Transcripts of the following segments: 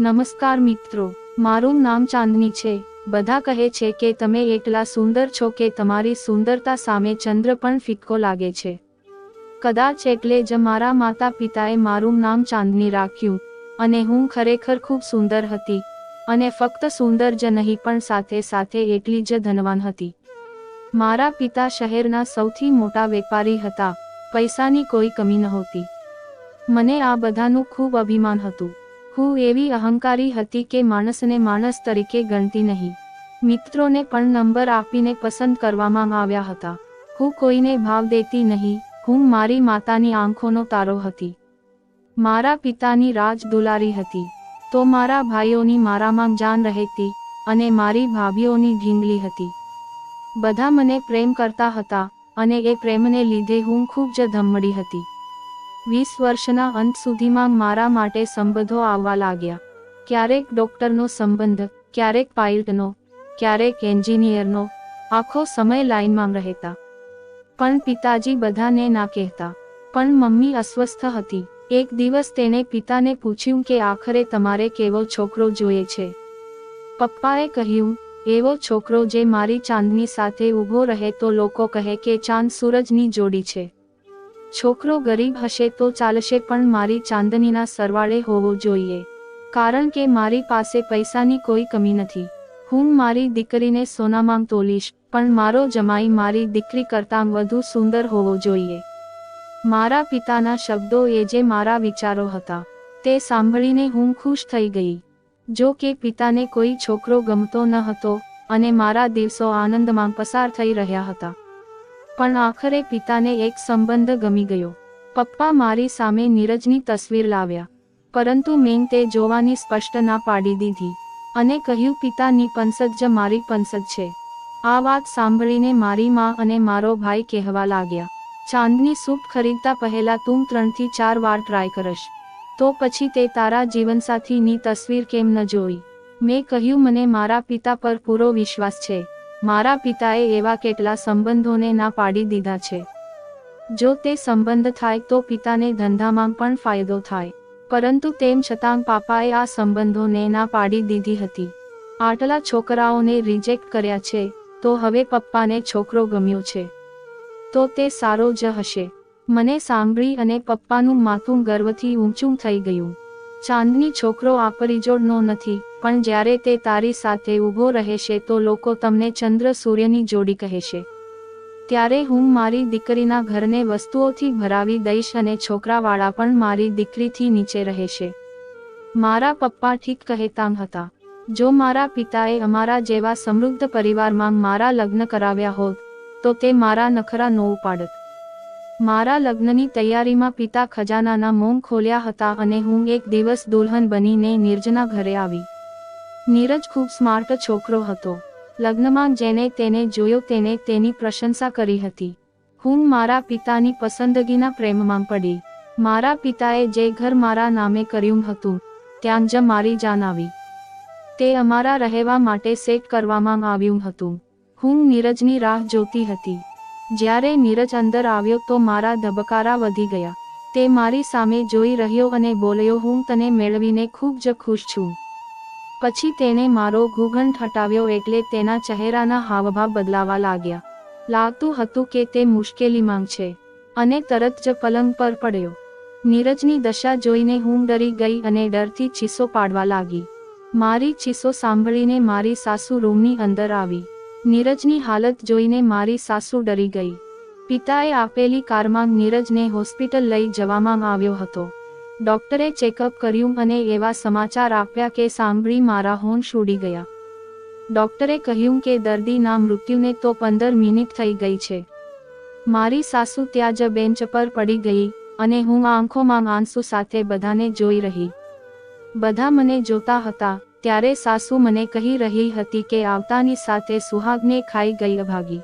નમસ્કાર મિત્રો, મારું નામ ચાંદની છે। બધા કહે છે કે તમે એટલા સુંદર છો કે તમારી સુંદરતા સામે ચંદ્ર પણ ફિક્કો લાગે છે। કદાચ એટલે જ મારા માતા પિતાએ મારું નામ ચાંદની રાખ્યું અને હું ખરેખર ખૂબ સુંદર હતી અને ફક્ત સુંદર જ નહીં પણ સાથે સાથે એટલી જ ધનવાન હતી। મારા પિતા શહેરના સૌથી મોટા વેપારી હતા, પૈસાની કોઈ કમી નહોતી। મને આ બધાનું ખૂબ અભિમાન હતું। હું એવી અહંકારી હતી કે માણસને માણસ તરીકે ગણતી નહીં, મિત્રોને પણ નંબર આપીને પસંદ કરવામાં આવ્યા હતા। હું કોઈને ભાવ દેતી નહીં, હું મારી માતાની આંખોનો તારો હતી। મારા પિતાની રાજ દુલારી હતી તો મારા ભાઈઓની મારામાં જાન રહેતી અને મારી ભાભીઓની ઢીંગલી હતી। બધા મને પ્રેમ કરતા હતા અને એ પ્રેમને લીધે હું ખૂબ જ ધમડી હતી। 20 વર્ષના અંત સુધીમાં મારા માટે સંબંધો આવવા લાગ્યા। ક્યારેક ડોક્ટરનો સંબંધ, ક્યારેક પાયલટનો, ક્યારેક એન્જિનિયરનો, આખો સમય લાઈનમાં રહેતા। પણ પિતાજી બધાને ના કહેતા। પણ મમ્મી અસ્વસ્થ હતી। એક દિવસ તેણે પિતાને પૂછ્યું કે આખરે તમારે કેવો છોકરો જોઈએ છે? પપ્પાએ કહ્યું, એવો છોકરો જે મારી ચાંદની સાથે ઊભો રહે તો લોકો કહે કે ચાંદ સૂરજની જોડી છે। છોકરો ગરીબ હશે તો ચાલશે પણ મારી ચાંદનીના સરવાળે હોવો જોઈએ, કારણ કે મારી પાસે પૈસાની કોઈ કમી નથી। હું મારી દીકરીને સોનામાં તોલીશ, પણ મારો જમાઈ મારી દીકરી કરતાં વધુ સુંદર હોવો જોઈએ। મારા પિતાના શબ્દો એ જે મારા વિચારો હતા તે સાંભળીને હું ખુશ થઈ ગઈ। જો કે પિતાને કોઈ છોકરો ગમતો ન હતો અને મારા દિવસો આનંદમાં પસાર થઈ રહ્યા હતા। પણ આખરે પિતાને એક સંબંધ ગમી ગયો। પપ્પા મારી સામે નીરજની તસવીર લાવ્યા, પરંતુ મેં તે જોવાની સ્પષ્ટ ના પાડી દીધી અને કહ્યું પિતાની પસંદ જ મારી પસંદ છે। આ વાત સાંભળીને મારી માં અને મારો ભાઈ કહેવા લાગ્યા, ચાંદની સૂપ ખરીદતા પહેલા તું 3 થી 4 વાર ટ્રાય કરશ, તો પછી તે તારા જીવનસાથીની તસવીર કેમ ન જોઈ? મેં કહ્યું મને મારા પિતા પર પૂરો વિશ્વાસ છે। મારા પિતાએ એવા કેટલા સંબંધોને ના પાડી દીધા છે। જો તે સંબંધ થાય તો પિતાને ધંધામાં પણ ફાયદો થાય, પરંતુ તેમ છતાં પાપાએ આ સંબંધોને ના પાડી દીધી હતી। આટલા છોકરાઓને રિજેક્ટ કર્યા છે તો હવે પપ્પાને છોકરો ગમ્યો છે તો તે સારો જ હશે। મને સાંભળી અને પપ્પાનું માથું ગર્વથી ઊંચું થઈ ગયું। ચાંદની છોકરો આપરીજોડનો નથી, પણ જ્યારે તે તારી સાથે ઊભો રહેશે તો લોકો તમને ચંદ્ર સૂર્યની જોડી કહેશે। ત્યારે હું મારી દીકરીના ઘરને વસ્તુઓથી ભરાવી દઈશ અને છોકરાવાળા પણ મારી દીકરીથી નીચે રહેશે। મારા પપ્પા ઠીક કહેતા હતા। જો મારા પિતાએ અમારા જેવા સમૃદ્ધ પરિવારમાં મારા લગ્ન કરાવ્યા હોત તો તે મારા નખરા ન ઉપાડત। મારા લગ્નની તૈયારીમાં પિતા ખજાનાના મોં ખોલ્યા હતા અને હું એક દિવસ દુલ્હન બનીને નીરજના ઘરે આવી। નીરજ ખૂબ સ્માર્ટ છોકરો હતો। લગ્નમાં જેને તેને જોયો તેને તેની પ્રશંસા કરી હતી। હું મારા પિતાની પસંદગીના પ્રેમમાં પડી। મારા પિતાએ જે ઘર મારા નામે કર્યું હતું ત્યાં જ મારી જાન આવી। તે અમારા રહેવા માટે સેટ કરવામાં આવ્યું હતું। હું નીરજની રાહ જોતી હતી। જ્યારે નીરજ અંદર આવ્યો તો મારા ધબકારા વધી ગયા। તે મારી સામે જોઈ રહ્યો અને બોલ્યો, હું તને મેળવીને ખૂબ જ ખુશ છું। પછી તેણે મારો ઘૂંઘટ હટાવ્યો એટલે તેના ચહેરાના હાવભાવ બદલાવા લાગ્યા। લાગતું હતું કે તે મુશ્કેલીમાં છે અને તરત જ પલંગ પર પડ્યો। નીરજની દશા જોઈને હું ડરી ગઈ અને ડરથી ચીસો પાડવા લાગી। મારી ચીસો સાંભળીને મારી સાસુ રૂમની અંદર આવી। નીરજની હાલત જોઈને મારી સાસુ ડરી ગઈ। પિતાએ આપેલી કારમાં નીરજને હોસ્પિટલ લઈ જવામાં આવ્યો હતો। ડોક્ટરે ચેકઅપ કર્યું અને એવા સમાચાર આપ્યા કે સાંભળી મારા હોંશ ઉડી ગયા। ડોક્ટરે કહ્યું કે દર્દીના મૃત્યુને તો 15 મિનિટ થઈ ગઈ છે। મારી સાસુ ત્યાં જ બેન્ચ પર પડી ગઈ અને હું આંખોમાં આંસુ સાથે બધાને જોઈ રહી। બધા મને જોતા હતા ત્યારે સાસુ મને કહી રહી હતી કે આવતાની સાથે સુહાગને ખાઈ ગઈ અભાગી।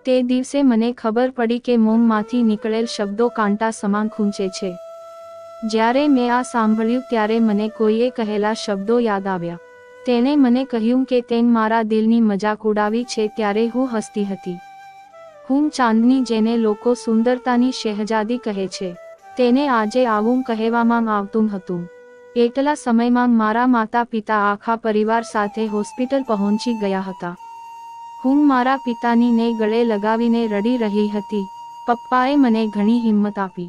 તે દિવસે મને ખબર પડી કે મોંમાંથી નીકળેલ શબ્દો કાંટા સમાન ખૂંચે છે। જ્યારે મેં આ સાંભળ્યું ત્યારે મને કોઈએ કહેલા શબ્દો યાદ આવ્યા। તેણે મને કહ્યું કે તેન મારા દિલની મજાક ઉડાવી છે ત્યારે હું હસતી હતી। હું ચાંદની જેને લોકો સુંદરતાની શહેજાદી કહે છે તેને આજે આવું કહેવામાં આવતું હતું। એટલા સમયમાં મારા માતા પિતા આખા પરિવાર સાથે હોસ્પિટલ પહોંચી ગયા હતા. હું મારા પિતાની ને ગળે લગાવીને રડી રહી હતી. પપ્પાએ મને ઘણી હિંમત આપી.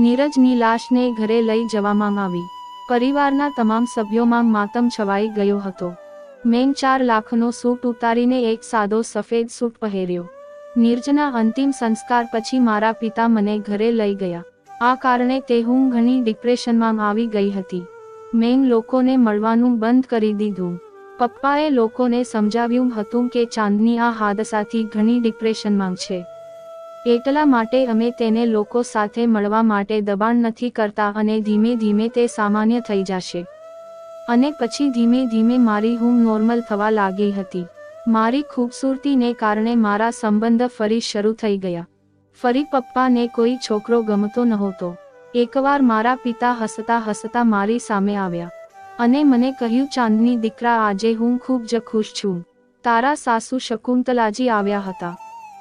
નીરજની લાશને ઘરે લઈ જવામાં આવી. પરિવારના તમામ સભ્યોમાં માતમ છવાઈ ગયો હતો. મેં 4 લાખનો સૂટ ઉતારીને એક સાદો સફેદ સૂટ પહેર્યો. નીરજના અંતિમ સંસ્કાર પછી મારા પિતા મને ઘરે લઈ ગયા. આ કારણે તે હું ઘણી ડિપ્રેશનમાં આવી ગઈ હતી. મેં લોકોને મળવાનું બંધ કરી દીધું. પપ્પાએ લોકોને સમજાવ્યું હતું કે ચાંદની આ હાદસાથી ઘણી ડિપ્રેશનમાં છે. એટલા માટે અમે તેને લોકો સાથે મળવા માટે દબાણ નથી કરતા અને ધીમે ધીમે તે સામાન્ય થઈ જશે. અને પછી ધીમે ધીમે મારી ઊંઘ નોર્મલ થવા લાગી હતી. મારી ખૂબસૂરતીને કારણે મારા સંબંધ ફરી શરૂ થઈ ગયા. ફરી પપ્પાને કોઈ છોકરો ગમતો નહોતો. એકવાર મારા પિતા હસતા હસતા મારી સામે આવ્યા અને મને કહ્યું, ચાંદની દીકરા, આજે હું ખૂબ જ ખુશ છું. તારા સાસુ શકુંતલાજી આવ્યા હતા.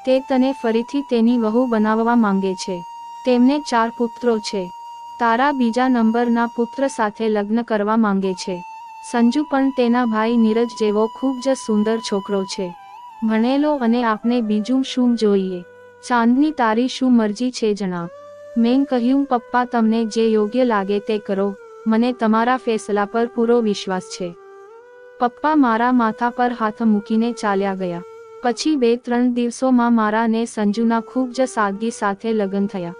તે તને ફરીથી તેની વહુ બનાવવા માંગે છે. તેમને 4 પુત્રો છે. તારા બીજા નંબરના પુત્ર સાથે લગ્ન કરવા માંગે છે. સંજુ પણ તેના ભાઈ નીરજ જેવો ખૂબ જ સુંદર છોકરો છે, ભણેલો, અને આપણે બીજું શું જોઈએ? ચાંદની, તારી શું મરજી છે જણાવ. મેં કહ્યું, પપ્પા, તમને જે યોગ્ય લાગે તે કરો. મને તમારા ફેસલા પર પૂરો વિશ્વાસ છે. પપ્પા મારા માથા પર હાથ મૂકીને ચાલ્યા ગયા. પછી 2-3 દિવસોમાં મારા ને સંજુના ખૂબ જ સાદગી સાથે લગ્ન થયા.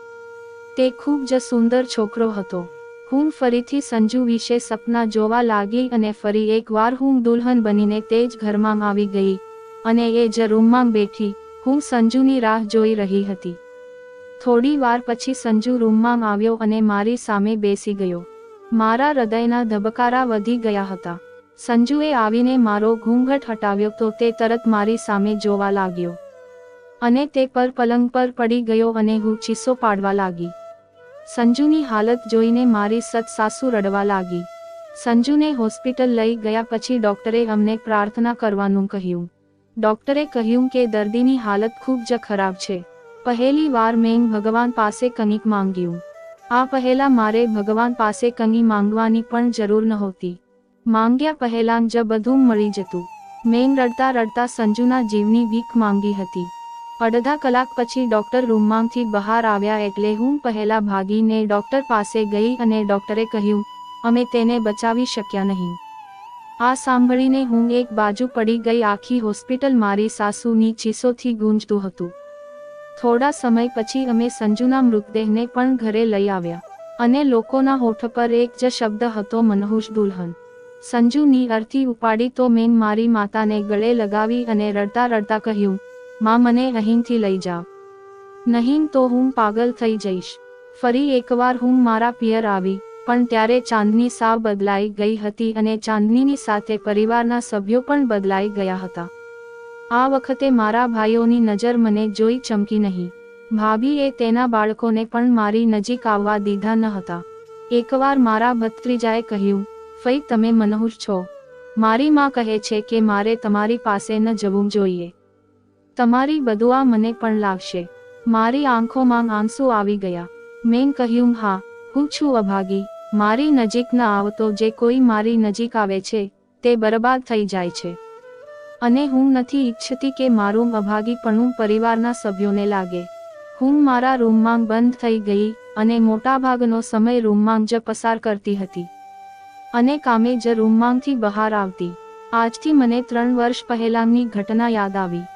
તે ખૂબ જ સુંદર છોકરો હતો. હું ફરીથી સંજુ વિશે સપના જોવા લાગી અને ફરી એકવાર હું દુલ્હન બનીને તે જ ઘરમાં આવી ગઈ અને એ જ રૂમમાં બેઠી હું સંજુની રાહ જોઈ રહી હતી. થોડી વાર પછી સંજુ રૂમમાં આવ્યો અને મારી સામે બેસી ગયો. મારા હૃદયના ધબકારા વધી ગયા હતા. સંજુએ આવીને મારો ઘૂંઘટ હટાવ્યો તો તે તરત મારી સામે જોવા લાગ્યો અને તે પર પલંગ પર પડી ગયો અને હું ચીસો પાડવા લાગી. સંજુની હાલત જોઈને મારી સાસુ રડવા લાગી. સંજુને હોસ્પિટલ લઈ ગયા પછી ડોક્ટરે અમને પ્રાર્થના કરવાનું કહ્યું. ડોક્ટરે કહ્યું કે દર્દીની હાલત ખૂબ જ ખરાબ છે. પહેલી વાર મેં ભગવાન પાસે કંઈક માંગ્યું. આ પહેલા મારે ભગવાન પાસે કંઈ માંગવાની પણ જરૂર નહોતી. માંગ્યા પહેલાં જ બધું મળી જતું. મેં રડતા રડતા સંજુના જીવની ભીખ માંગી હતી. અડધા કલાક પછી ડોક્ટર રૂમમાંથી બહાર આવ્યા એટલે હું પહેલા ભાગીને ડોક્ટર પાસે ગઈ અને ડોક્ટરે કહ્યું, અમે તેને બચાવી શક્યા નહીં. આ સાંભળીને હું એક બાજુ પડી ગઈ. આખી હોસ્પિટલ મારી સાસુની ચીસોથી ગૂંજતું હતું. થોડા સમય પછી અમે સંજુના મૃતદેહને પણ ઘરે લઈ આવ્યા અને લોકોના હોઠ પર એક જ શબ્દ હતો, મનહૂસ દુલ્હન. સંજુની અર્થી ઉપાડી તો મેં મારી માતાને ગળે લગાવી અને રડતા રડતા કહ્યું, માં, મને અહીંથી લઈ જાવ. નહીં તો હું પાગલ થઈ જઈશ. ફરી એકવાર હું મારા પિયર આવી, પણ ત્યારે ચાંદની સાવ બદલાઈ ગઈ હતી અને ચાંદનીની સાથે પરિવારના સભ્યો પણ બદલાઈ ગયા હતા. આ વખતે મારા ભાઈઓની નજર મને જોઈ ચમકી નહીં. ભાભીએ તેના બાળકોને પણ મારી નજીક આવવા દીધા ન હતા. એકવાર મારા ભત્રીજાએ કહ્યું, ફઈ, તમે મનહૂસ છો. મારી માં કહે છે કે મારે તમારી પાસે ન જવું જોઈએ. તમારી બદુઆ મને પણ લાગશે. મારી આંખોમાં આંસુ આવી ગયા. મેં કહ્યું, હા, હું છું અભાગી. મારી નજીક ન આવતો. જે કોઈ મારી નજીક આવે છે તે બરબાદ થઈ જાય છે અને હું નથી ઈચ્છતી કે મારું અભાગીપણું પરિવારના સભ્યોને લાગે. હું મારા રૂમમાં બંધ થઈ ગઈ અને મોટાભાગનો સમય રૂમમાં જ પસાર કરતી હતી અને કામે જ રૂમમાંથી બહાર આવતી. આજથી મને 3 વર્ષ પહેલાંની ઘટના યાદ આવી.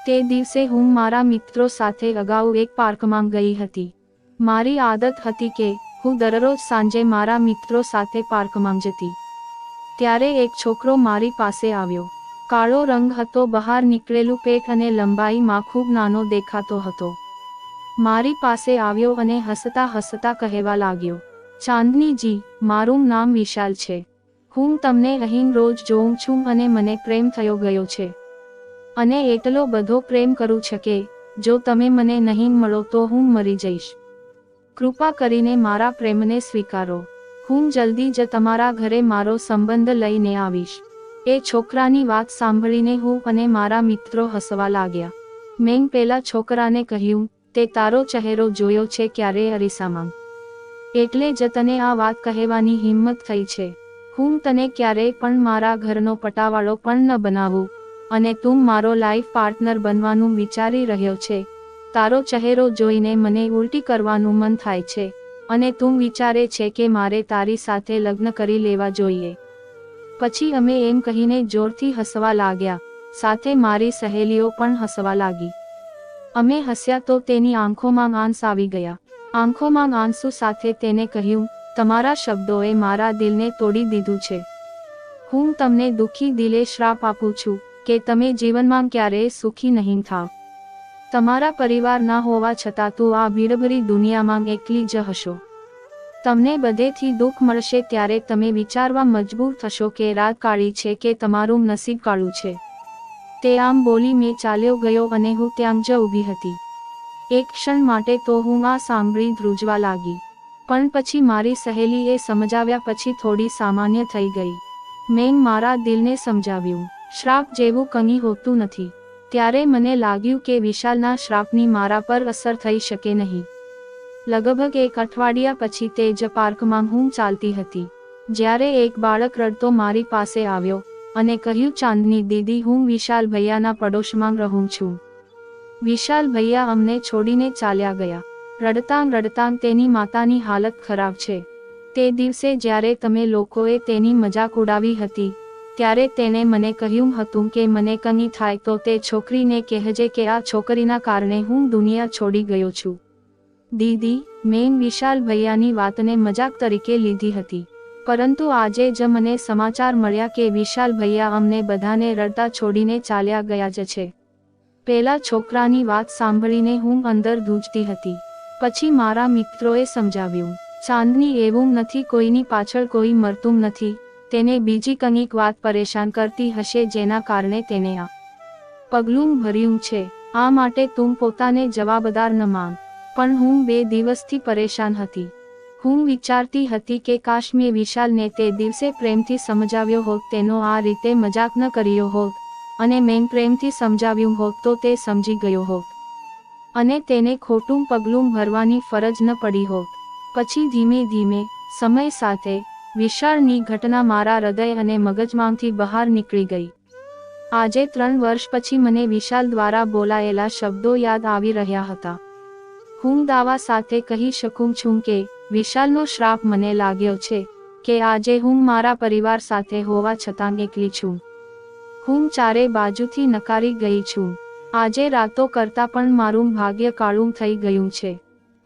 તે દિવસે હું મારા મિત્રો સાથે અગાઉ એક પાર્કમાં ગઈ હતી. મારી આદત હતી કે હું દરરોજ સાંજે મારા મિત્રો સાથે પાર્કમાં જતી. ત્યારે એક છોકરો મારી પાસે આવ્યો. કાળો રંગ હતો, બહાર નીકળેલું પેટ અને લંબાઈમાં ખૂબ નાનો દેખાતો હતો. મારી પાસે આવ્યો અને હસતા હસતા કહેવા લાગ્યો, ચાંદનીજી, મારું નામ વિશાલ છે. હું તમને અહીં રોજ જોઉં છું અને મને પ્રેમ થયો ગયો છે અને એટલો બધો પ્રેમ કરું છું કે જો તમે મને નહીં મળો તો હું મરી જઈશ. કૃપા કરીને મારા પ્રેમને સ્વીકારો. હું જલ્દી જ તમારા ઘરે મારો સંબંધ લઈને આવીશ. એ છોકરાની વાત સાંભળીને હું અને મારા મિત્રો હસવા લાગ્યા. મેં પેલા છોકરાને કહ્યું, તે તારો ચહેરો જોયો છે ક્યારે અરીસામાં? એટલે જ તને આ વાત કહેવાની હિંમત થઈ છે. હું તને ક્યારેય પણ મારા ઘરનો પટાવાળો પણ ન બનાવું, અને તું મારો લાઈફ પાર્ટનર બનવાનું વિચારી રહ્યો છે. તારો ચહેરો જોઈને મને ઉલટી કરવાનું મન થાય છે, અને તું વિચારે છે કે મારે તારી સાથે લગ્ન કરી લેવા જોઈએ. પછી અમે એમ કહીને જોરથી હસવા લાગ્યા. સાથે મારી સહેલીઓ પણ હસવા લાગી. અમે હસ્યા તો તેની આંખોમાં આંસ આવી ગયા. આંખોમાં આંસુ સાથે તેને કહ્યું, તમારા શબ્દોએ મારા દિલને તોડી દીધું છે. હું તમને દુઃખી દિલે શ્રાપ આપું છું કે તમે જીવનમાં ક્યારેય સુખી નહીં થાવ. તમારા પરિવાર ના હોવા છતાં તું આ ભીડભરી દુનિયામાં એકલી જ હશો. તમને બધેથી દુઃખ મળશે ત્યારે તમે વિચારવા મજબૂર થશો કે રાત કાળી છે કે તમારું નસીબ કાળું છે. તે આમ બોલી મેં ચાલ્યો ગયો અને હું ત્યાં જ ઊભી હતી. એક ક્ષણ માટે તો હું આ સાંભળી ધ્રુજવા લાગી, પણ પછી મારી સહેલીએ સમજાવ્યા પછી થોડી સામાન્ય થઈ ગઈ. મેં મારા દિલને સમજાવ્યું, શ્રાપ જેવું કંઈ હોતું નથી. ત્યારે મને લાગ્યું કે વિશાલના શ્રાપની મારા પર અસર થઈ શકે નહીં. લગભગ એક અઠવાડિયા પછી તે જ પાર્કમાં હું ચાલતી હતી, જ્યારે એક બાળક રડતો મારી પાસે આવ્યો અને કહ્યું, ચાંદની દીદી, હું વિશાલ ભૈયાના પડોશમાં રહું છું. વિશાલ ભૈયા અમને છોડીને ચાલ્યા ગયા. રડતાં રડતાં તેની માતાની હાલત ખરાબ છે. તે દિવસે જ્યારે તમે લોકોએ તેની મજાક ઉડાવી હતી, ત્યારે તેણે મને કહ્યું હતું કે મને કંઈ થાય તો તે છોકરીને કહેજે કે આ છોકરીના કારણે હું દુનિયા છોડી ગયો છું. દીદી, મેં વિશાલ ભૈયાની વાતને મજાક તરીકે લીધી હતી, પરંતુ આજે જ મને સમાચાર મળ્યા કે વિશાલ ભૈયા અમને બધાને રડતા છોડીને ચાલ્યા ગયા જ છે. પેલા છોકરાની વાત સાંભળીને હું અંદર ધ્રુજતી હતી. પછી મારા મિત્રોએ સમજાવ્યું, ચાંદની, એવું નથી, કોઈની પાછળ કોઈ મરતું નથી. તેને બીજી કંઈક વાત પરેશાન કરતી હશે જેના કારણે તેને આ પગલું ભર્યું છે. આ માટે તું પોતાને જવાબદાર ન માન. પણ હું 2 દિવસથી પરેશાન હતી. હું વિચારતી હતી કે કાશ મેં વિશાલને તે દિવસે પ્રેમથી સમજાવ્યો હોત, તેનો આ રીતે મજાક ન કર્યો હોત, અને મેં પ્રેમથી સમજાવ્યું હોત તો તે સમજી ગયો હોત, અને તેને ખોટું પગલું ભરવાની ફરજ ન પડી હોત. પછી ધીમે ધીમે સમય સાથે વિશાળની ઘટના મારા હૃદય અને મગજમાંથી બહાર નીકળી ગઈ. આજે 3 વર્ષ પછી મને વિશાલ દ્વારા બોલાયેલા શબ્દો યાદ આવી રહ્યા હતા. હું દાવા સાથે કહી શકું છું કે વિશાલનો શ્રાપ મને લાગ્યો છે કે આજે હું મારા પરિવાર સાથે હોવા છતાં એકલી છું. હું ચારે બાજુથી નકારી ગઈ છું. આજે રાતો કરતાં પણ મારું ભાગ્ય કાળું થઈ ગયું છે.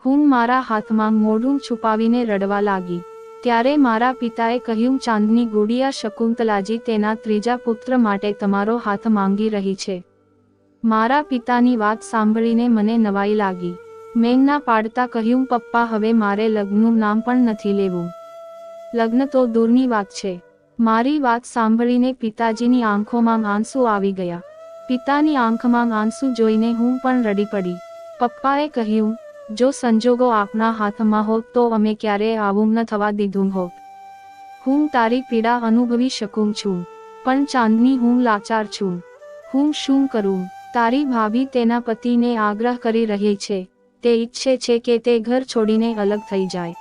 હું મારા હાથમાં મોઢું છુપાવીને રડવા લાગી. ત્યારે મારા પિતાએ કહ્યું, ચાંદની ગુડિયા, શકુંતલાજી તેના 3જા પુત્ર માટે તમારો હાથ માંગી રહી છે. મારા પિતાની વાત સાંભળીને મને નવાઈ લાગી. મેં ના પાડતા કહ્યું, પપ્પા, હવે મારે લગ્નનું નામ પણ નથી લેવું. લગ્ન તો દૂરની વાત છે. મારી વાત સાંભળીને પિતાજીની આંખોમાં આંસુ આવી ગયા. પિતાની આંખમાં આંસુ જોઈને હું પણ રડી પડી. પપ્પાએ કહ્યું, જો સંજોગો આપણા હાથમાં હોત તો અમે ક્યારેય આવું ન થવા દીધું હોત. હું તારી પીડા અનુભવી શકું છું, પણ ચાંદની, હું લાચાર છું. હું શું કરું? તારી ભાભી તેના પતિને આગ્રહ કરી રહી છે. તે ઈચ્છે છે કે તે ઘર છોડીને અલગ થઈ જાય.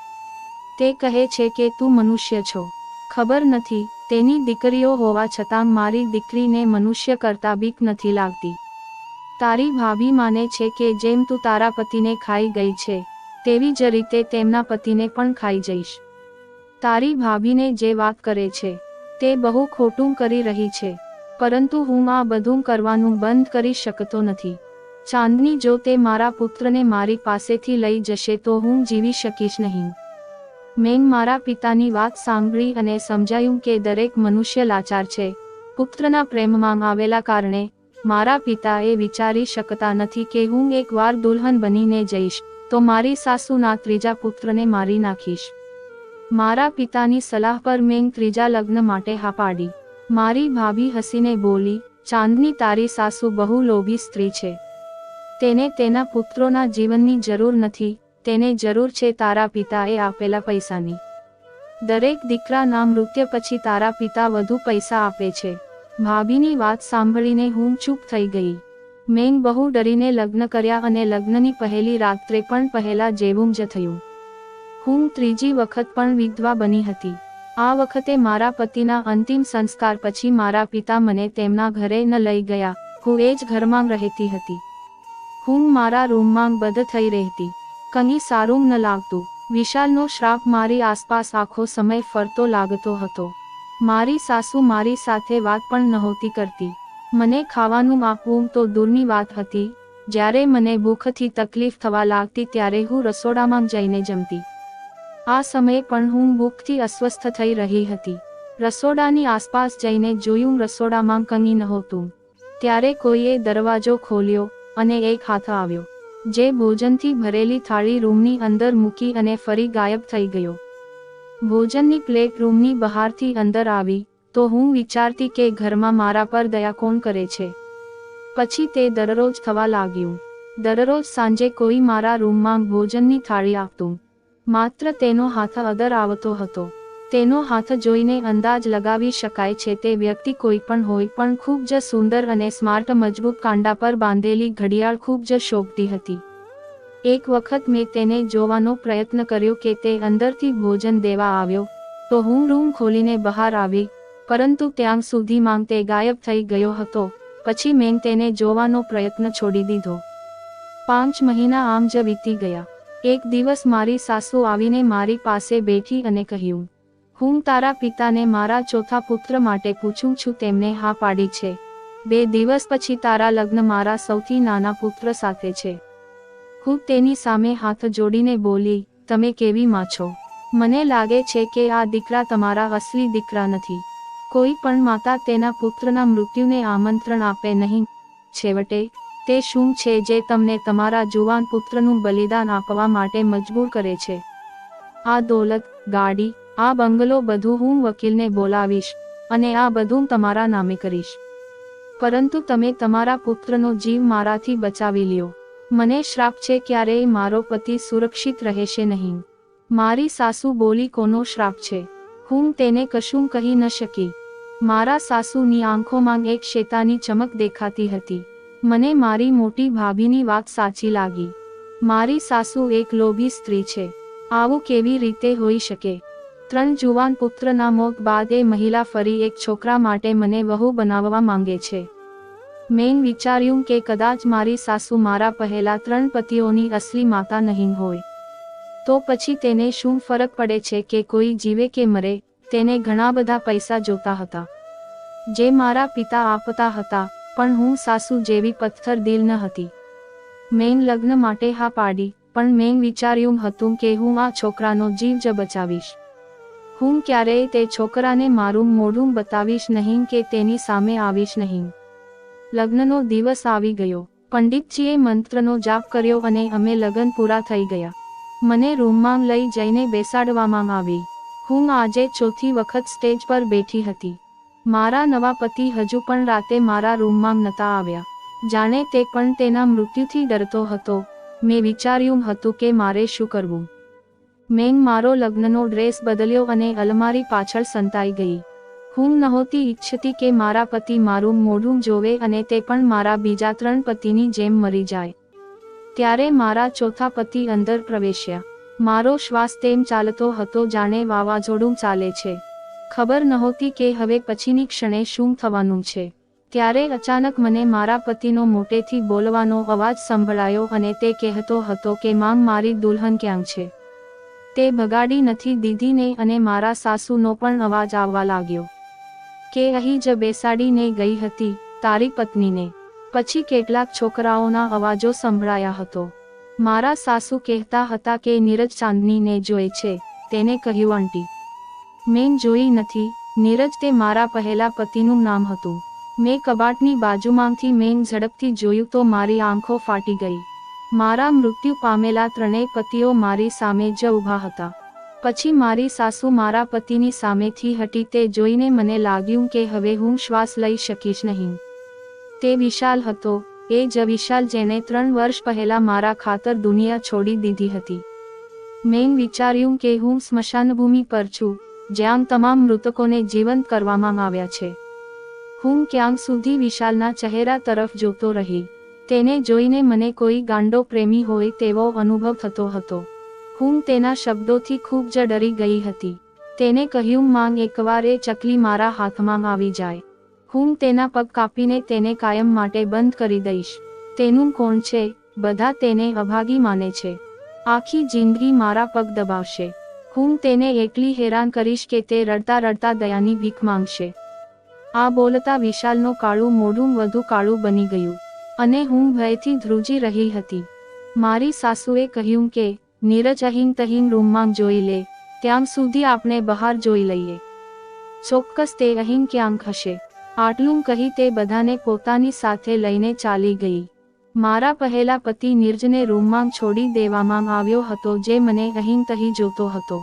તે કહે છે કે તું મનુષ્ય છો. ખબર નથી, તેની દીકરીઓ હોવા છતાં મારી દીકરીને મનુષ્ય કરતાં બીક નથી લાગતી. તારી ભાભી માને છે કે જેમ તું તારા પતિને ખાઈ ગઈ છે, તેવી જ રીતે તેમના પતિને પણ ખાઈ જઈશ. તારી ભાભીને જે વાત કરે છે તે બહુ ખોટું કરી રહી છે, પરંતુ હું આ બધું કરવાનું બંધ કરી શકતો નથી. ચાંદની, જો તે મારા પુત્રને મારી પાસેથી લઈ જશે તો હું જીવી શકીશ નહીં. મેં મારા પિતાની વાત સાંભળી અને સમજાયું કે દરેક મનુષ્ય લાચાર છે. પુત્રના પ્રેમમાં આવેલા કારણે મારા પિતા એ વિચારી શકતા નથી કે હું એકવાર દુલ્હન બનીને જઈશ તો મારી સાસુના 3જા પુત્રને મારી નાખીશ. મારા પિતાની સલાહ પર મેં 3જા લગ્ન માટે હા પાડી. મારી ભાભી હસીને બોલી, ચાંદની, તારી સાસુ બહુ લોભી સ્ત્રી છે. તેને તેના પુત્રોના જીવનની જરૂર નથી, તેને જરૂર છે તારા પિતાએ આપેલા પૈસાની. દરેક દીકરાના મૃત્યુ પછી તારા પિતા વધુ પૈસા આપે છે. ભાભીની વાત સાંભળીને હું ચૂપ થઈ ગઈ. મેં બહુ ડરીને લગ્ન કર્યા અને લગ્નની પહેલી રાત્રે પણ પહેલા જેવું જ થયું. હું ત્રીજી વખત પણ વિધવા બની હતી. આ વખતે મારા પતિના અંતિમ સંસ્કાર પછી મારા પિતા મને તેમના ઘરે ન લઈ ગયા. હું એ જ ઘરમાં રહેતી હતી. હું મારા રૂમમાં બંધ થઈ રહેતી. કંઈ સારું ન લાગતું. વિશાલનો શ્રાપ મારી આસપાસ આખો સમય ફરતો લાગતો હતો. મારી સાસુ મારી સાથે વાત પણ નહોતી કરતી. મને ખાવાનું આપવું તો દૂરની વાત હતી. જ્યારે મને ભૂખથી તકલીફ થવા લાગતી ત્યારે હું રસોડામાં જઈને જમતી. આ સમયે પણ હું ભૂખથી અસ્વસ્થ થઈ રહી હતી. રસોડાની આસપાસ જઈને જોયું, રસોડામાં કંઈ નહોતું. ત્યારે કોઈએ દરવાજો ખોલ્યો અને એક હાથ આવ્યો, જે ભોજનથી ભરેલી થાળી રૂમની અંદર મૂકી અને ફરી ગાયબ થઈ ગયો. ભોજનની પ્લેટ રૂમની બહારથી અંદર આવી તો હું વિચારતી કે ઘરમાં મારા પર દયા કોણ કરે છે. પછી તે દરરોજ થવા લાગ્યું. દરરોજ સાંજે કોઈ મારા રૂમમાં ભોજનની થાળી આપતું. માત્ર તેનો હાથ અંદર આવતો હતો. તેનો હાથ જોઈને અંદાજ લગાવી શકાય છે તે વ્યક્તિ કોઈ પણ હોય, પણ ખૂબ જ સુંદર અને સ્માર્ટ, મજબૂત કાંડા પર બાંધેલી ઘડિયાળ ખૂબ જ શોભતી હતી. એક વખત મેં તેને જોવાનો પ્રયત્ન કર્યો કે તે અંદરથી ભોજન દેવા આવ્યો તો હું રૂમ ખોલીને બહાર આવી, પરંતુ ત્યાં સુધીમાં તે ગાયબ થઈ ગયો હતો. પછી મેં તેને જોવાનો પ્રયત્ન છોડી દીધો. 5 મહિના આમ જ વીતી ગયા. એક દિવસ મારી સાસુ આવીને મારી પાસે બેઠી અને કહ્યું, હું તારા પિતાને મારા ચોથા પુત્ર માટે પૂછું છું, તેમને હા પાડી છે. 2 દિવસ પછી તારા લગ્ન મારા સૌથી નાના પુત્ર સાથે છે. હું તેની સામે હાથ જોડીને બોલી, તમે કેવી માં છો? મને લાગે છે કે આ દીકરા તમારા અસલી દીકરા નથી. કોઈ પણ માતા તેના પુત્રના મૃત્યુને આમંત્રણ આપે નહીં. છેવટે તે શું છે જે તમને તમારા જુવાન પુત્રનું બલિદાન આપવા માટે મજબૂર કરે છે? આ દોલત, ગાડી, આ બંગલો બધું હું વકીલને બોલાવીશ અને આ બધું તમારા નામે કરીશ. પરંતુ તમે તમારા પુત્રનો જીવ મારાથી બચાવી લ્યો. મને શ્રાપ છે, ક્યારેય મારો પતિ સુરક્ષિત રહેશે નહીં. મારી સાસુ બોલી, કોનો શ્રાપ છે? હું તેને કશું કહી ન શકી. મારા સાસુની આંખોમાં એક શેતાની ચમક દેખાતી હતી. મને મારી મોટી ભાભીની વાત સાચી લાગી. મારી સાસુ એક લોભી સ્ત્રી છે. આવું કેવી રીતે હોઈ શકે? 3 જુવાન પુત્રના મોત બાદ એ મહિલા ફરી એક છોકરા માટે મને વહુ બનાવવા માંગે છે. મેં વિચાર્યું કે કદાચ મારી સાસુ મારા પહેલા 3 પતિઓની અસલી માતા નહીં હોય. તો પછી તેને શું ફરક પડે છે કે કોઈ જીવે કે મરે? તેને ઘણા બધા પૈસા જોતા હતા, જે મારા પિતા આપતા હતા, પણ હું સાસુ જેવી પથ્થર દિલ ન હતી. મેં લગ્ન માટે હા પાડી, પણ મેં વિચાર્યું હતું કે હું આ છોકરાનો જીવ જ બચાવીશ. હું ક્યારેય તે છોકરાને મારું મોઢું બતાવીશ નહીં કે તેની સામે આવીશ નહીં. લગ્નનો દિવસ આવી ગયો. પંડિતજીએ મંત્રનો જાપ કર્યો અને અમે લગ્ન પૂરા થઈ ગયા. મને રૂમમાં લઈ જઈને બેસાડવામાં આવી. હું આજે ચોથી વખત સ્ટેજ પર બેઠી હતી. મારા નવા પતિ હજુ પણ રાતે મારા રૂમમાં નહોતા આવ્યા. જાણે તે પણ તેના મૃત્યુથી ડરતો હતો. મેં વિચાર્યું હતું કે મારે શું કરવું. મેં મારો લગ્નનો ડ્રેસ બદલ્યો અને અલમારી પાછળ સંતાઈ ગઈ. હું નહોતી ઈચ્છતી કે મારા પતિ મારું મોઢું જોવે અને તે પણ મારા બીજા 3 પતિની જેમ મરી જાય. ત્યારે મારા ચોથા પતિ અંદર પ્રવેશ્યા. મારો શ્વાસ તેમ ચાલતો હતો જાણે વાવાઝોડું ચાલે છે. ખબર નહોતી કે હવે પછીની ક્ષણે શું થવાનું છે. ત્યારે અચાનક મને મારા પતિનો મોટેથી બોલવાનો અવાજ સંભળાયો અને તે કહેતો હતો કે માંગ, મારી દુલ્હન ક્યાં છે? તે ભગાડી નથી દીધી ને? અને મારા સાસુનો પણ અવાજ આવવા લાગ્યો કે અહીં જ બેસાડીને ગઈ હતી તારી પત્નીને. પછી કેટલાક છોકરાઓના અવાજો સંભળાયા હતો. મારા સાસુ કહેતા હતા કે નીરજ ચાંદનીને જોઈ છે. તેને કહ્યું, આંટી, મેં જોઈ નથી. નીરજ તે મારા પહેલા પતિનું નામ હતું. મેં કબાટની બાજુમાંથી મેં ઝડપથી જોયું તો મારી આંખો ફાટી ગઈ. મારા મૃત્યુ પામેલા 3 પતિઓ મારી સામે જ ઊભા હતા. પછી મારી સાસુ મારા પતિની સામેથી હટી. તે જોઈને મને લાગ્યું કે હવે હું શ્વાસ લઈ શકીશ નહીં. તે વિશાલ હતો, એ જ વિશાલ જેણે 3 વર્ષ પહેલા મારા ખાતર દુનિયા છોડી દીધી હતી. મેં વિચાર્યું કે હું સ્મશાનભૂમિ પર છું, જ્યાં તમામ મૃતકોને જીવંત કરવામાં આવ્યા છે. હું ક્યાં સુધી વિશાલના ચહેરા તરફ જોતો રહી. તેને જોઈને મને કોઈ ગાંડો પ્રેમી હોય તેવો અનુભવ થતો હતો. હું તેના શબ્દોથી ખૂબ જ ડરી ગઈ હતી. તેને કહ્યું, માંગ એકવાર એ ચકલી મારા હાથમાં આવી જાય, હું તેના પગ કાપીને તેને કાયમ માટે બંધ કરી દઈશ. તેનું કોણ છે? બધા તેને અભાગી માને છે. આખી જિંદગી મારા પગ દબાવશે. હું તેને એટલી હેરાન કરીશ કે તે રડતા રડતા દયાની ભીખ માંગશે. આ બોલતા વિશાલનું કાળું મોઢું વધુ કાળું બની ગયું અને હું ભયથી ધ્રુજી રહી હતી. મારી સાસુએ કહ્યું કે નીરજ અહીં તહીં રૂમમાં જોઈ લે, ત્યાં સુધી આપણે બહાર જોઈ લઈએ. ચોક્કસ તે અહીં ક્યાંક હશે. આટલું કહી તે બધાને પોતાની સાથે લઈને ચાલી ગઈ. મારા પહેલા પતિ નીરજને રૂમમાં છોડી દેવામાં આવ્યો હતો, જે મને અહીં તહીં જોતો હતો.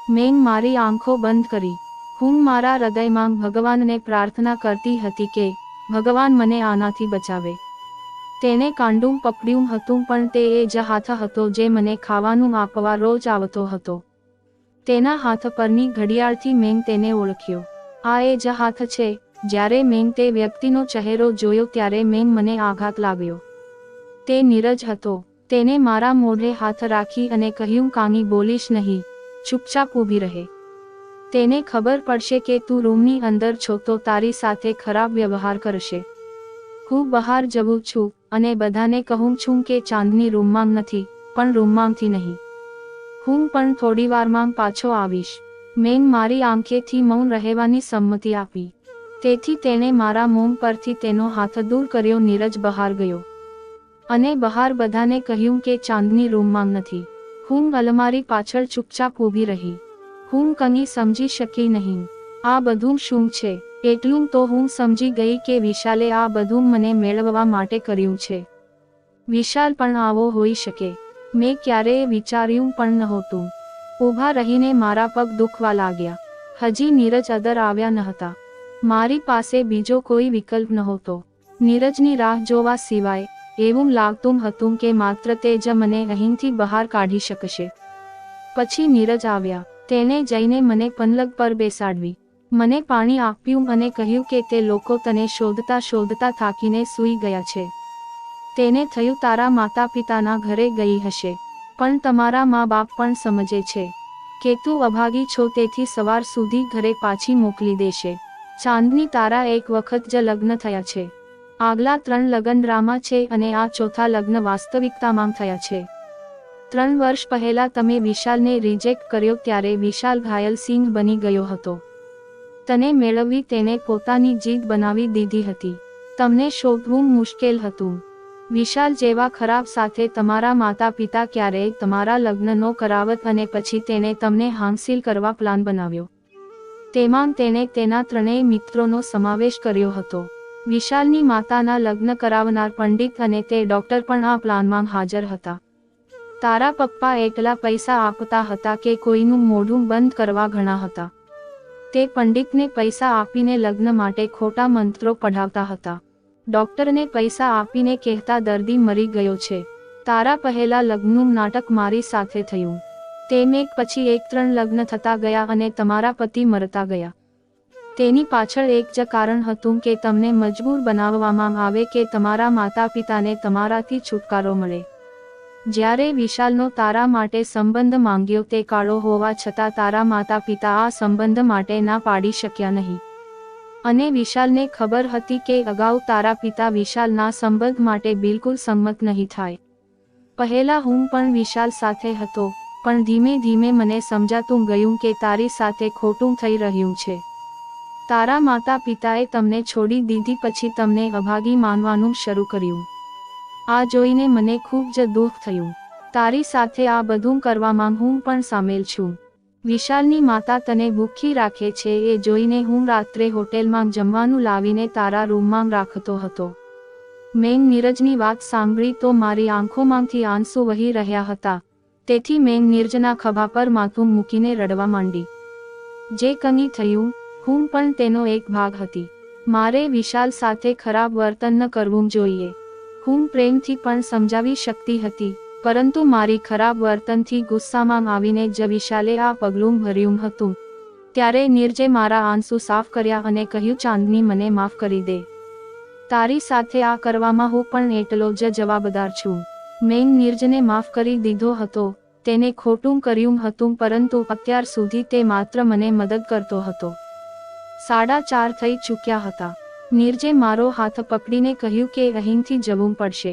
મેં મારી આંખો બંધ કરી. હું મારા હૃદયમાં ભગવાનને પ્રાર્થના કરતી હતી કે ભગવાન મને આનાથી બચાવે. તેને કાંડું પકડ્યું હતું, પણ તે એ જ હાથ હતો જે મને ખાવાનું આપવા રોજ આવતો હતો. તેના હાથ પરની ઘડિયાળથી મેં તેને ઓળખ્યો. આ એ જ હાથ છે. જ્યારે મેં તે વ્યક્તિનો ચહેરો જોયો ત્યારે મને આઘાત લાગ્યો. તે નીરજ હતો. તેને મારા મોઢે હાથ રાખી અને કહ્યું, કાંઈ બોલીશ નહીં, ચૂપચાપ ઊભી રહે. તેને ખબર પડશે કે તું રૂમની અંદર છો તો તારી સાથે ખરાબ વ્યવહાર કરશે. હું બહાર જવું છું અને બધાને કહું છું કે ચાંદની રૂમમાં નથી, પણ રૂમમાંથી નહીં. હું પણ થોડીવારમાં પાછો આવીશ. મેં મારી આંખેથી મૌન રહેવાની સંમતિ આપી. તેથી તેણે મારા મોં પરથી તેનો હાથ દૂર કર્યો. નીરજ બહાર ગયો અને બહાર બધાને કહ્યું કે ચાંદની રૂમમાં નથી. હું અલમારી પાછળ ચૂપચાપ ઊભી રહી. હું કંઈ સમજી શકી નહીં. આ બધું શું છે? એટલું તો હું સમજી ગઈ કે વિશાલે આ બધું મને મેળવવા માટે કર્યું છે. વિશાલ પણ આવો હોઈ શકે. મેં ક્યારેય વિચાર્યું પણ નહોતું. ઊભા રહીને મારા પગ દુખવા લાગ્યા. હજી નીરજ અંદર આવ્યા ન હતા. મારી પાસે બીજો કોઈ વિકલ્પ નહોતો નીરજની રાહ જોવા સિવાય. એવું લાગતું હતું કે માત્ર તે જ મને અહીંથી બહાર કાઢી શકશે. પછી નીરજ આવ્યા. તેને જઈને મને પલંગ પર બેસાડવી, મને પાણી આપ્યું અને કહ્યું કે તે લોકો તને શોધતા શોધતા થાકીને સૂઈ ગયા છે. તેને થયું તારા માતા પિતાના ઘરે ગઈ હશે, પણ તમારા મા બાપ પણ સમજે છે કે તું અભાગી છો, તેથી સવાર સુધી ઘરે પાછી મોકલી દેશે. ચાંદની, તારા એક વખત જ લગ્ન થયા છે. આગલા 3 લગ્ન ડ્રામા છે અને આ ચોથા લગ્ન વાસ્તવિકતામાં થયા છે. 3 વર્ષ પહેલા તમે વિશાલને રિજેક્ટ કર્યો ત્યારે વિશાલ ઘાયલ સિંહ બની ગયો હતો. તને મેળવવી તેને પોતાની જીદ બનાવી દીધી હતી. તમને શોધવું મુશ્કેલ હતું. વિશાલ જેવા ખરાબ સાથે તમારા માતા પિતા ક્યારેય તમારા લગ્ન ન કરાવત અને પછી તેને તમને હાંસિલ કરવા પ્લાન બનાવ્યો. તેમાં તેણે તેના 3 મિત્રોનો સમાવેશ કર્યો હતો. વિશાલની માતાના લગ્ન કરાવનાર પંડિત અને તે ડોક્ટર પણ આ પ્લાનમાં હાજર હતા. તારા પપ્પા એટલા પૈસા આપતા હતા કે કોઈનું મોઢું બંધ કરવા ઘણા હતા. તે પંડિતને પૈસા આપીને લગ્ન માટે ખોટા મંત્રો પઢાવતા હતા. ડોક્ટરને પૈસા આપીને કહેતા દર્દી મરી ગયો છે. તારા પહેલા લગ્નનું નાટક મારી સાથે થયું. તેમ એક પછી એક 3 લગ્ન થતા ગયા અને તમારા પતિ મરતા ગયા. તેની પાછળ એક જ કારણ હતું કે તમને મજબૂર બનાવવામાં આવે કે તમારા માતા પિતાને તમારાથી છુટકારો મળે. જ્યારે વિશાલનો તારા માટે સંબંધ માંગ્યો તે કાળો હોવા છતાં તારા માતા પિતા આ સંબંધ માટે ના પાડી શક્યા નહીં. અને વિશાલને ખબર હતી કે અગાઉ તારા પિતા વિશાલના સંબંધ માટે બિલકુલ સંમત નહીં થાય. પહેલા હું પણ વિશાલ સાથે હતો, પણ ધીમે ધીમે મને સમજાતું ગયું કે તારી સાથે ખોટું થઈ રહ્યું છે. તારા માતા પિતાએ તમને છોડી દીધી પછી તમને અભાગી માનવાનું શરૂ કર્યું. આ જોઈને મને ખૂબ જ દુઃખ થયું. તારી સાથે આ બધું કરવામાં હું પણ સામેલ છું. વિશાલની માતા તને ભૂખી રાખે છે એ જોઈને હું રાત્રે હોટેલમાં જમવાનું લાવીને તારા રૂમમાં રાખતો હતો. મેં નીરજની વાત સાંભળી તો મારી આંખોમાંથી આંસુ વહી રહ્યા હતા. તેથી મેં નીરજના ખભા પર માથું મૂકીને રડવા માંડી. જે કંઈ થયું, હું પણ તેનો એક ભાગ હતી. મારે વિશાલ સાથે ખરાબ વર્તન ન કરવું જોઈએ. હું પ્રેમથી પણ સમજાવી શકતી હતી, પરંતુ મારી ખરાબ વર્તનથી ગુસ્સામાં આવીને જ વિશાલે આ પગલું ભર્યું હતું. ત્યારે નીરજે મારા આંસુ સાફ કર્યા અને કહ્યું, ચાંદની, મને માફ કરી દે. તારી સાથે આ કરવામાં હું પણ એટલો જ જવાબદાર છું. મેં નીરજને માફ કરી દીધો હતો, તેને ખોટું કર્યું હતું, પરંતુ અત્યાર સુધી તે માત્ર મને મદદ કરતો હતો. 4:30 થઈ ચૂક્યા હતા. નીરજે મારો હાથ પકડીને કહ્યું કે અહીંથી જવું પડશે.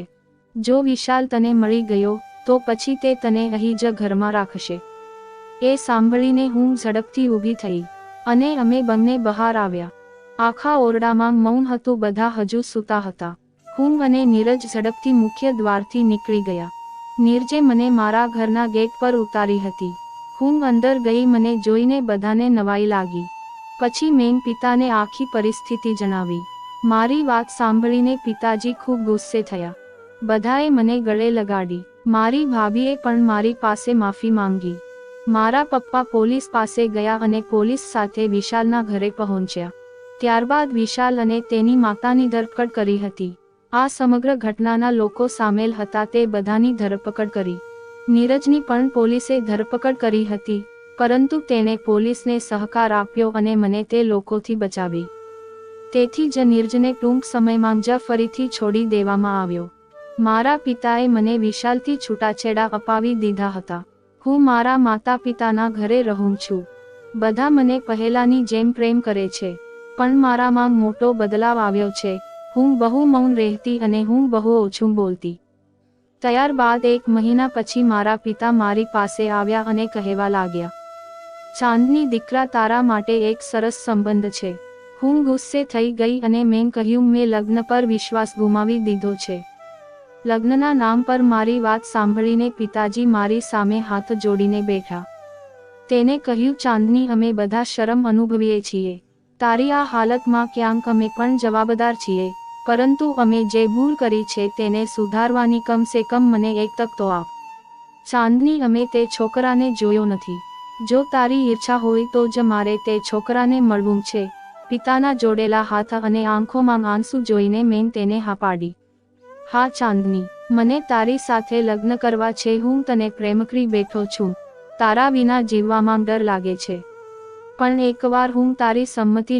જો વિશાલ તને મળી ગયો તો પછી તે તને અહીં જ ઘરમાં રાખશે. એ સાંભળીને હું ઝડપથી ઊભી થઈ અને અમે બંને બહાર આવ્યા. આખા ઓરડામાં મૌન હતું, બધા હજુ સૂતા હતા. હું અને નીરજ ઝડપથી મુખ્ય દ્વારથી નીકળી ગયા. નીરજે મને મારા ઘરના ગેટ પર ઉતારી હતી. હું અંદર ગઈ. મને જોઈને બધાને નવાઈ લાગી. પછી મેં પિતાને આખી પરિસ્થિતિ જણાવી. મારી વાત સાંભળીને પિતાજી ખૂબ ગુસ્સે થયા. બધાએ મને ગળે લગાડી. મારી ભાભીએ પણ મારી પાસે માફી માંગી. મારા પપ્પા પોલીસ પાસે ગયા અને પોલીસ સાથે વિશાલના ઘરે પહોંચ્યા. ત્યારબાદ વિશાલ અને તેની માતાની ધરપકડ કરી હતી. આ સમગ્ર ઘટનાના લોકો સામેલ હતા તે બધાની ધરપકડ કરી. નીરજની પણ પોલીસે ધરપકડ કરી હતી, પરંતુ તેણે પોલીસને સહકાર આપ્યો અને મને તે લોકોથી બચાવી. તેથી જ નીરજને ટૂંક સમયમાં જ ફરીથી છોડી દેવામાં આવ્યો. મારા પિતાએ મને વિશાલથી છૂટાછેડા અપાવી દીધા હતા. હું મારા માતા પિતાના ઘરે રહું છું. બધા મને પહેલાની જેમ પ્રેમ કરે છે, પણ મારામાં મોટો બદલાવ આવ્યો છે. હું બહુ મૌન રહેતી અને હું બહુ ઓછું બોલતી. ત્યારબાદ 1 મહિના પછી મારા પિતા મારી પાસે આવ્યા અને કહેવા લાગ્યા, ચાંદની દીકરા, તારા માટે એક સરસ સંબંધ છે. હું ગુસ્સે થઈ ગઈ અને મેં કહ્યું, મેં લગ્ન પર વિશ્વાસ ગુમાવી દીધો છે. લગ્નના નામ પર મારી વાત સાંભળીને પિતાજી મારી સામે હાથ જોડીને બેઠા. તેને કહ્યું, ચાંદની, અમે બધા શરમ અનુભવીએ છીએ. તારી આ હાલતમાં ક્યાંક અમે પણ જવાબદાર છીએ, પરંતુ અમે જે ભૂલ કરી છે તેને સુધારવાની કમસે કમ મને એક તક તો આપ. ચાંદની, અમે તે છોકરાને જોયો નથી. જો તારી ઈચ્છા હોય તો જ મારે તે છોકરાને મળવું છે. પિતાના જોડેલા હાથ અને આંખોમાં આંસુ જોઈને મેં તેને હા પાડી. હા ચાંદની, મને તારી સાથે લગ્ન કરવા છે. હું તને પ્રેમ કરી બેઠો છું. તારા વિના જીવવામાં ડર લાગે છે, પણ એકવાર હું તારી સંમતિ